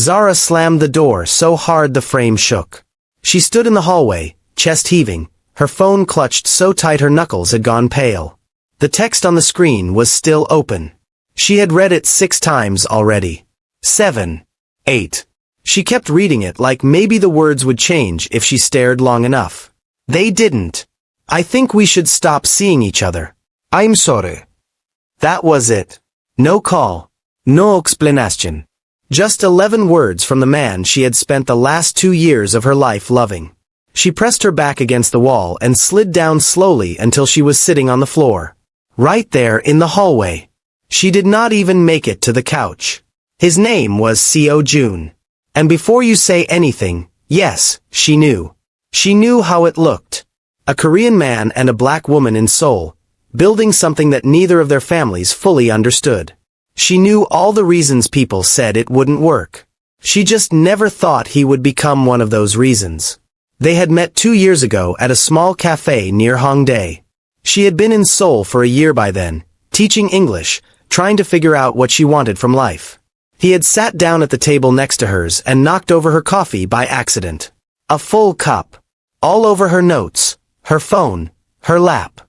Zara slammed the door so hard the frame shook. She stood in the hallway, chest heaving, her phone clutched so tight her knuckles had gone pale. The text on the screen was still open. She had read it 6 times already. 7. 8. She kept reading it like maybe the words would change if she stared long enough. They didn't. I think we should stop seeing each other. I'm sorry. That was it. No call. No explanation. Just 11 words from the man she had spent the last 2 years of her life loving. She pressed her back against the wall and slid down slowly until she was sitting on the floor. Right there in the hallway. She did not even make it to the couch. His name was Seo Joon. And before you say anything, yes, she knew. She knew how it looked. A Korean man and a black woman in Seoul, building something that neither of their families fully understood. She knew all the reasons people said it wouldn't work. She just never thought he would become one of those reasons. They had met 2 years ago at a small cafe near Hongdae. She had been in Seoul for a year by then, teaching English, trying to figure out what she wanted from life. He had sat down at the table next to hers and knocked over her coffee by accident. A full cup. All over her notes, her phone, her lap.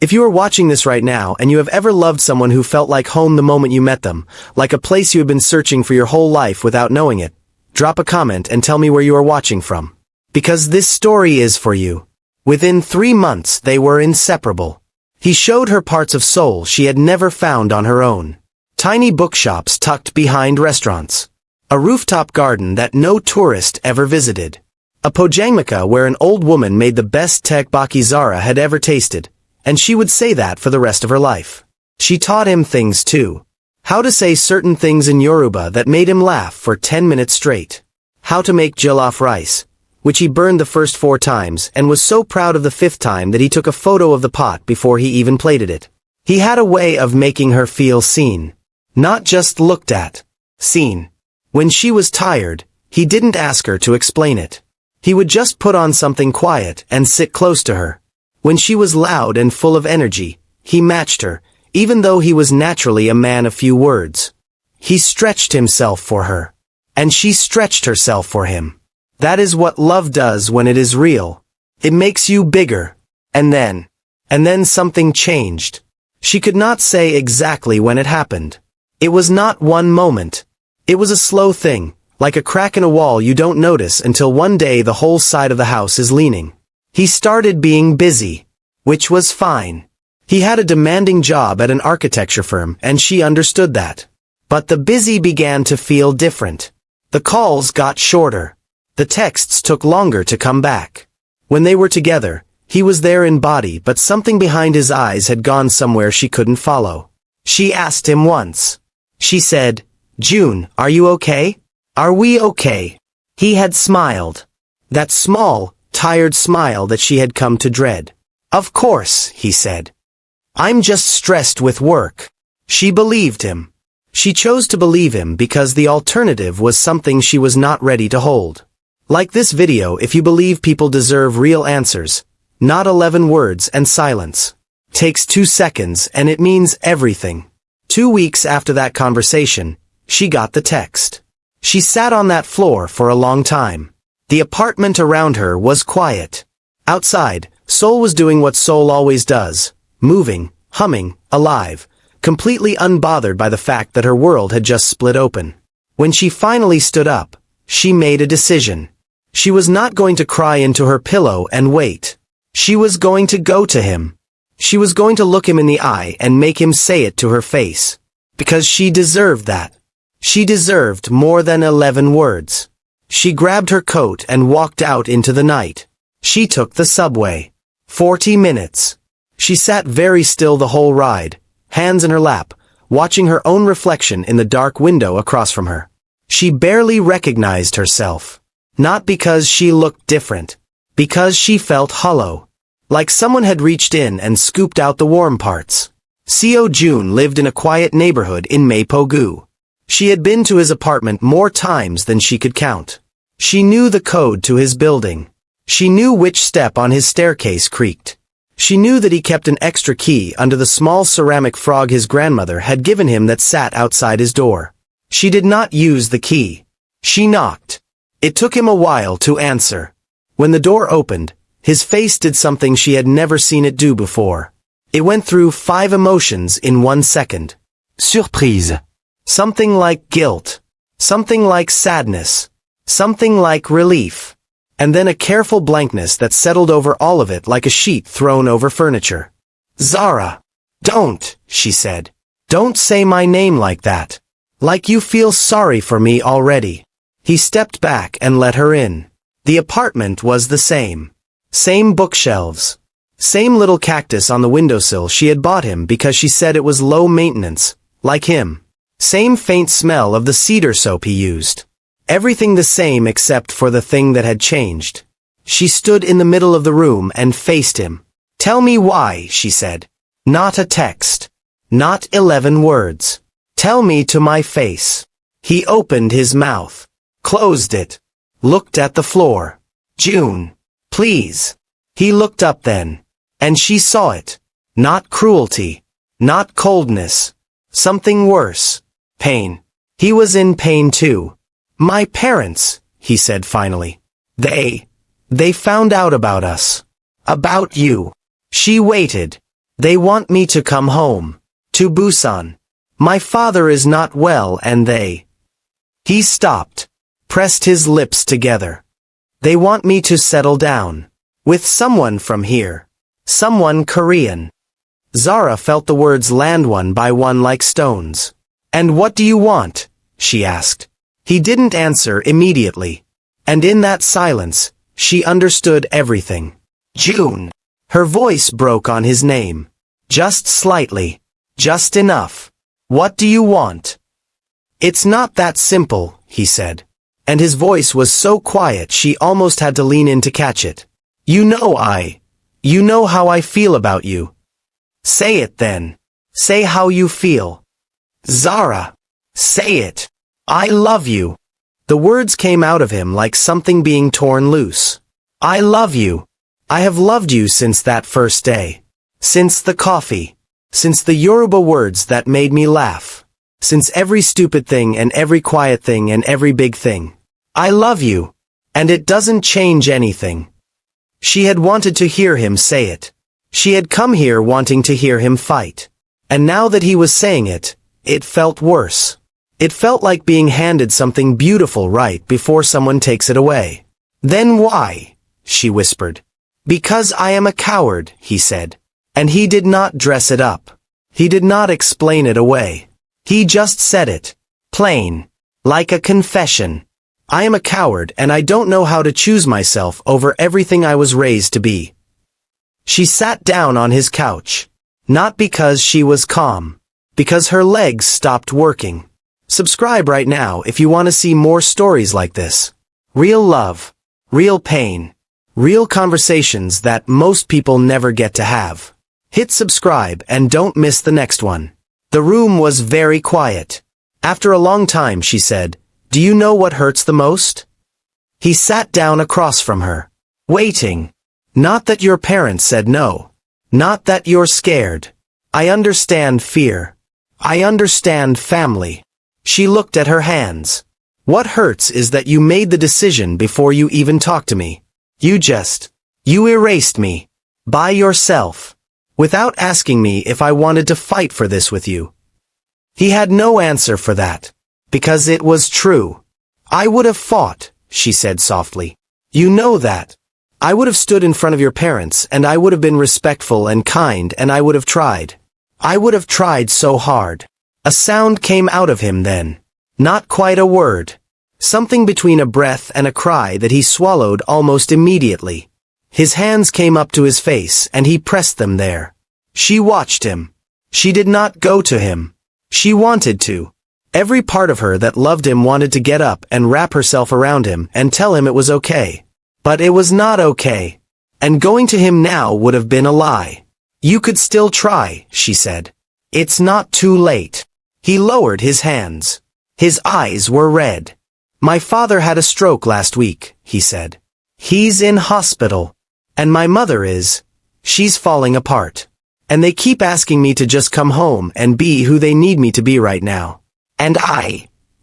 If you are watching this right now and you have ever loved someone who felt like home the moment you met them, like a place you have been searching for your whole life without knowing it, drop a comment and tell me where you are watching from. Because this story is for you. Within 3 months they were inseparable. He showed her parts of Seoul she had never found on her own. Tiny bookshops tucked behind restaurants. A rooftop garden that no tourist ever visited. A pojangmaka where an old woman made the best tteokbokki Zara had ever tasted, and she would say that for the rest of her life. She taught him things too. How to say certain things in Yoruba that made him laugh for 10 minutes straight. How to make jollof rice, which he burned the first 4 times and was so proud of the 5th time that he took a photo of the pot before he even plated it. He had a way of making her feel seen. Not just looked at. Seen. When she was tired, he didn't ask her to explain it. He would just put on something quiet and sit close to her. When she was loud and full of energy, he matched her, even though he was naturally a man of few words. He stretched himself for her. And she stretched herself for him. That is what love does when it is real. It makes you bigger. And then something changed. She could not say exactly when it happened. It was not one moment. It was a slow thing, like a crack in a wall you don't notice until one day the whole side of the house is leaning. He started being busy, which was fine. He had a demanding job at an architecture firm and she understood that. But the busy began to feel different. The calls got shorter. The texts took longer to come back. When they were together, he was there in body but something behind his eyes had gone somewhere she couldn't follow. She asked him once. She said, "June, are you okay? Are we okay?" He had smiled. That small, tired smile that she had come to dread. "Of course," he said. "I'm just stressed with work." She believed him. She chose to believe him because the alternative was something she was not ready to hold. Like this video, if you believe people deserve real answers, not 11 words and silence. Takes 2 seconds and it means everything. 2 weeks after that conversation, she got the text. She sat on that floor for a long time. The apartment around her was quiet. Outside, Seoul was doing what Seoul always does, moving, humming, alive, completely unbothered by the fact that her world had just split open. When she finally stood up, she made a decision. She was not going to cry into her pillow and wait. She was going to go to him. She was going to look him in the eye and make him say it to her face. Because she deserved that. She deserved more than 11 words. She grabbed her coat and walked out into the night. She took the subway. 40 minutes. She sat very still the whole ride, hands in her lap, watching her own reflection in the dark window across from her. She barely recognized herself. Not because she looked different. Because she felt hollow. Like someone had reached in and scooped out the warm parts. Seo Joon lived in a quiet neighborhood in Mapogu. She had been to his apartment more times than she could count. She knew the code to his building. She knew which step on his staircase creaked. She knew that he kept an extra key under the small ceramic frog his grandmother had given him that sat outside his door. She did not use the key. She knocked. It took him a while to answer. When the door opened, his face did something she had never seen it do before. It went through 5 emotions in 1 second. Surprise. Something like guilt. Something like sadness. Something like relief. And then a careful blankness that settled over all of it like a sheet thrown over furniture. Zara. Don't, she said. Don't say my name like that. Like you feel sorry for me already. He stepped back and let her in. The apartment was the same. Same bookshelves. Same little cactus on the windowsill she had bought him because she said it was low maintenance, like him. Same faint smell of the cedar soap he used. Everything the same except for the thing that had changed. She stood in the middle of the room and faced him. Tell me why, she said. Not a text. Not 11 words. Tell me to my face. He opened his mouth. Closed it. Looked at the floor. June. Please. He looked up then. And she saw it. Not cruelty. Not coldness. Something worse. Pain. He was in pain too. My parents, he said finally. They found out about us. About you. She waited. They want me to come home. To Busan. My father is not well and they... He stopped. Pressed his lips together. They want me to settle down. With someone from here. Someone Korean. Zara felt the words land one by one like stones. And what do you want? She asked. He didn't answer immediately. And in that silence, she understood everything. June. Her voice broke on his name. Just slightly. Just enough. What do you want? It's not that simple, he said. And his voice was so quiet she almost had to lean in to catch it. You know how I feel about you. Say it then. Say how you feel. Zara. Say it. I love you. The words came out of him like something being torn loose. I love you. I have loved you since that first day. Since the coffee. Since the Yoruba words that made me laugh. Since every stupid thing and every quiet thing and every big thing. I love you. And it doesn't change anything. She had wanted to hear him say it. She had come here wanting to hear him fight. And now that he was saying it, it felt worse. It felt like being handed something beautiful right before someone takes it away. Then why? She whispered. Because I am a coward, he said. And he did not dress it up. He did not explain it away. He just said it. Plain. Like a confession. I am a coward and I don't know how to choose myself over everything I was raised to be. She sat down on his couch. Not because she was calm. Because her legs stopped working. Subscribe right now if you want to see more stories like this. Real love. Real pain. Real conversations that most people never get to have. Hit subscribe and don't miss the next one. The room was very quiet. After a long time she said, "Do you know what hurts the most?" He sat down across from her. Waiting. Not that your parents said no. Not that you're scared. I understand fear. I understand family. She looked at her hands. What hurts is that you made the decision before you even talked to me. You erased me. By yourself. Without asking me if I wanted to fight for this with you. He had no answer for that. Because it was true. I would have fought, she said softly. You know that. I would have stood in front of your parents and I would have been respectful and kind and I would have tried. I would have tried so hard. A sound came out of him then. Not quite a word. Something between a breath and a cry that he swallowed almost immediately. His hands came up to his face and he pressed them there. She watched him. She did not go to him. She wanted to. Every part of her that loved him wanted to get up and wrap herself around him and tell him it was okay. But it was not okay. And going to him now would have been a lie. You could still try, she said. It's not too late. He lowered his hands. His eyes were red. My father had a stroke last week, he said. He's in hospital. And my mother is. She's falling apart. And they keep asking me to just come home and be who they need me to be right now. And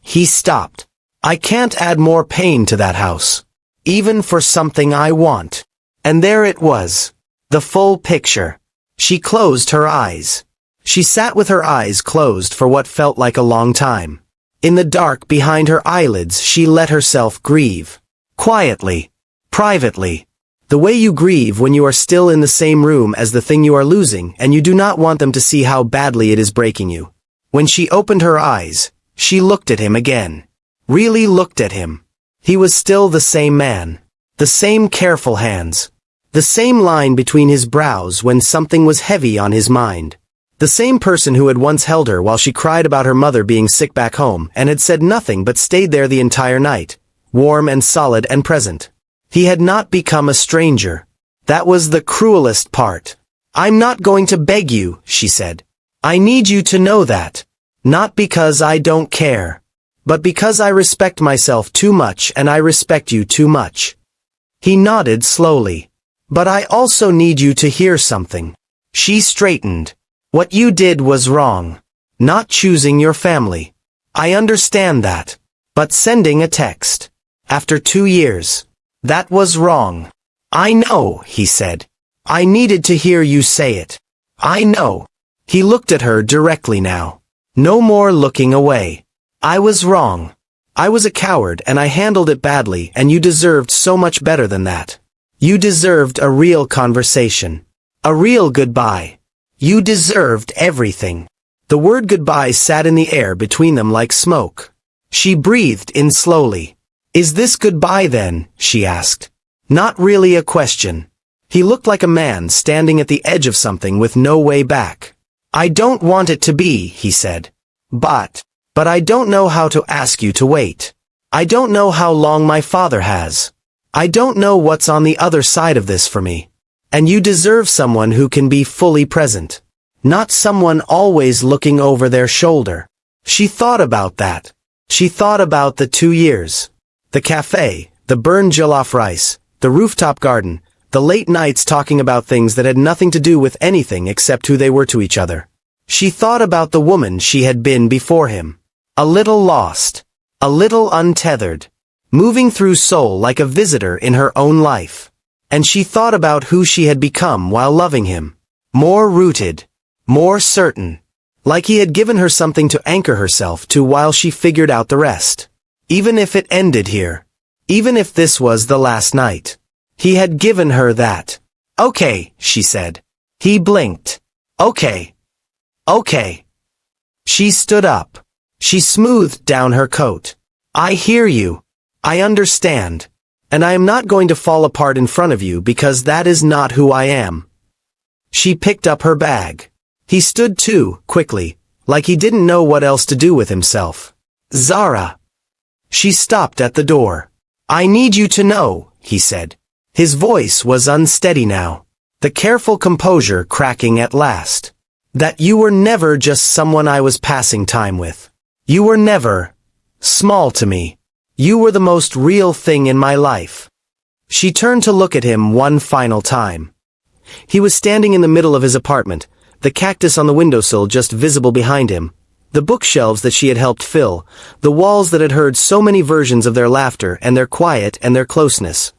he stopped. I can't add more pain to that house. Even for something I want. And there it was. The full picture. She closed her eyes. She sat with her eyes closed for what felt like a long time. In the dark behind her eyelids she let herself grieve. Quietly. Privately. The way you grieve when you are still in the same room as the thing you are losing and you do not want them to see how badly it is breaking you. When she opened her eyes, she looked at him again. Really looked at him. He was still the same man. The same careful hands. The same line between his brows when something was heavy on his mind. The same person who had once held her while she cried about her mother being sick back home and had said nothing but stayed there the entire night, warm and solid and present. He had not become a stranger. That was the cruelest part. I'm not going to beg you, she said. I need you to know that. Not because I don't care. But because I respect myself too much and I respect you too much. He nodded slowly. But I also need you to hear something. She straightened. What you did was wrong. Not choosing your family. I understand that. But sending a text. After 2 years. That was wrong. I know, he said. I needed to hear you say it. I know. He looked at her directly now. No more looking away. I was wrong. I was a coward and I handled it badly and you deserved so much better than that. You deserved a real conversation. A real goodbye. You deserved everything. The word goodbye sat in the air between them like smoke. She breathed in slowly. Is this goodbye then? She asked. Not really a question. He looked like a man standing at the edge of something with no way back. I don't want it to be, he said. But I don't know how to ask you to wait. I don't know how long my father has. I don't know what's on the other side of this for me. And you deserve someone who can be fully present. Not someone always looking over their shoulder. She thought about that. She thought about the 2 years. The cafe, the burned jollof rice, the rooftop garden, the late nights talking about things that had nothing to do with anything except who they were to each other. She thought about the woman she had been before him. A little lost. A little untethered. Moving through Seoul like a visitor in her own life. And she thought about who she had become while loving him. More rooted. More certain. Like he had given her something to anchor herself to while she figured out the rest. Even if it ended here. Even if this was the last night. He had given her that. Okay, she said. He blinked. Okay. Okay. She stood up. She smoothed down her coat. I hear you. I understand. And I am not going to fall apart in front of you because that is not who I am. She picked up her bag. He stood too, quickly, like he didn't know what else to do with himself. Zara. She stopped at the door. I need you to know, he said. His voice was unsteady now. The careful composure cracking at last. That you were never just someone I was passing time with. You were never small to me. You were the most real thing in my life. She turned to look at him one final time. He was standing in the middle of his apartment, the cactus on the windowsill just visible behind him, the bookshelves that she had helped fill, the walls that had heard so many versions of their laughter and their quiet and their closeness.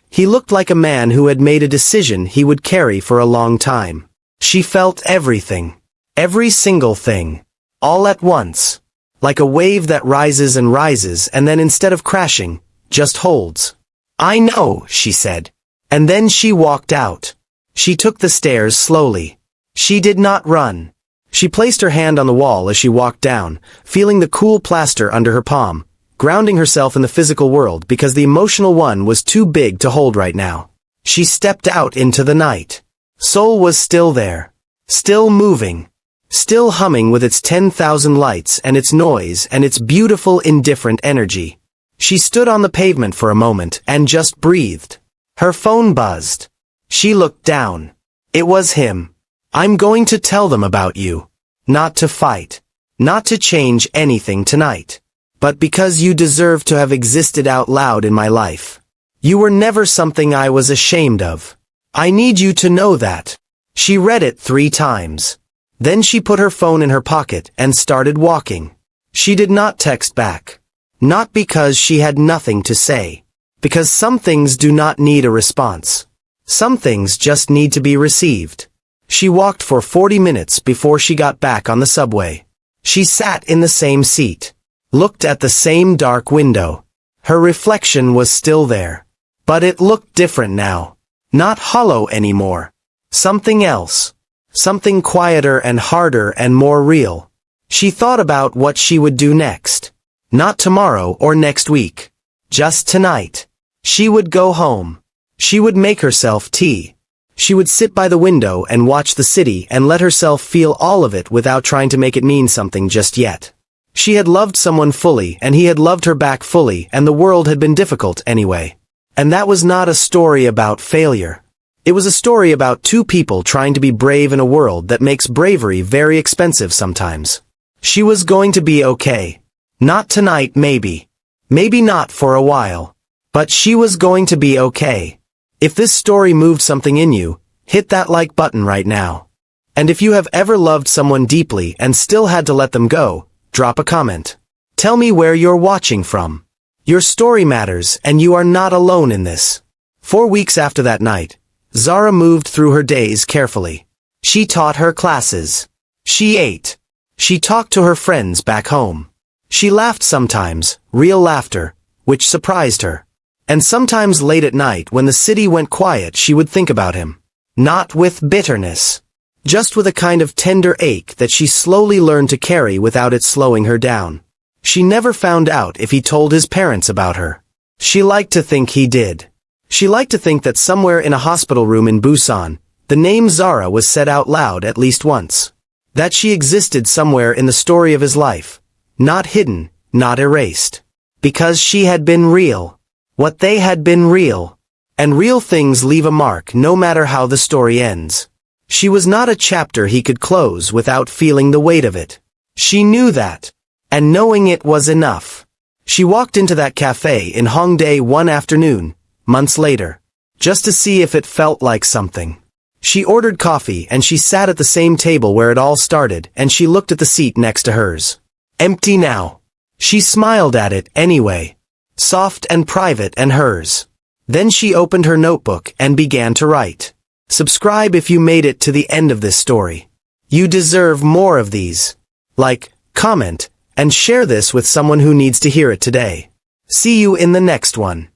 He looked like a man who had made a decision he would carry for a long time. She felt everything. Every single thing. All at once. Like a wave that rises and then instead of crashing, just holds. I know, she said. And then she walked out. She took the stairs slowly. She did not run. She placed her hand on the wall as she walked down, feeling the cool plaster under her palm, grounding herself in the physical world because the emotional one was too big to hold right now. She stepped out into the night. Seoul was still there. Still moving. Still humming with its 10,000 lights and its noise and its beautiful indifferent energy. She stood on the pavement for a moment and just breathed. Her phone buzzed. She looked down. It was him. I'm going to tell them about you. Not to fight. Not to change anything tonight. But because you deserve to have existed out loud in my life. You were never something I was ashamed of. I need you to know that. She read it 3 times. Then she put her phone in her pocket and started walking. She did not text back. Not because she had nothing to say. Because some things do not need a response. Some things just need to be received. She walked for 40 minutes before she got back on the subway. She sat in the same seat. Looked at the same dark window. Her reflection was still there. But it looked different now. Not hollow anymore. Something else. Something quieter and harder and more real. She thought about what she would do next. Not tomorrow or next week. Just tonight. She would go home. She would make herself tea. She would sit by the window and watch the city and let herself feel all of it without trying to make it mean something just yet. She had loved someone fully and he had loved her back fully and the world had been difficult anyway. And that was not a story about failure. It was a story about two people trying to be brave in a world that makes bravery very expensive sometimes. She was going to be okay. Not tonight maybe. Maybe not for a while. But she was going to be okay. If this story moved something in you, hit that like button right now. And if you have ever loved someone deeply and still had to let them go, drop a comment. Tell me where you're watching from. Your story matters and you are not alone in this. 4 weeks after that night, Zara moved through her days carefully. She taught her classes. She ate. She talked to her friends back home. She laughed sometimes, real laughter, which surprised her. And sometimes late at night when the city went quiet she would think about him. Not with bitterness. Just with a kind of tender ache that she slowly learned to carry without it slowing her down. She never found out if he told his parents about her. She liked to think he did. She liked to think that somewhere in a hospital room in Busan, the name Zara was said out loud at least once. That she existed somewhere in the story of his life. Not hidden, not erased. Because she had been real. What they had been real. And real things leave a mark no matter how the story ends. She was not a chapter he could close without feeling the weight of it. She knew that. And knowing it was enough. She walked into that cafe in Hongdae one afternoon, months later, just to see if it felt like something. She ordered coffee and she sat at the same table where it all started and she looked at the seat next to hers. Empty now. She smiled at it anyway. Soft and private and hers. Then she opened her notebook and began to write. Subscribe if you made it to the end of this story. You deserve more of these. Like, comment, and share this with someone who needs to hear it today. See you in the next one.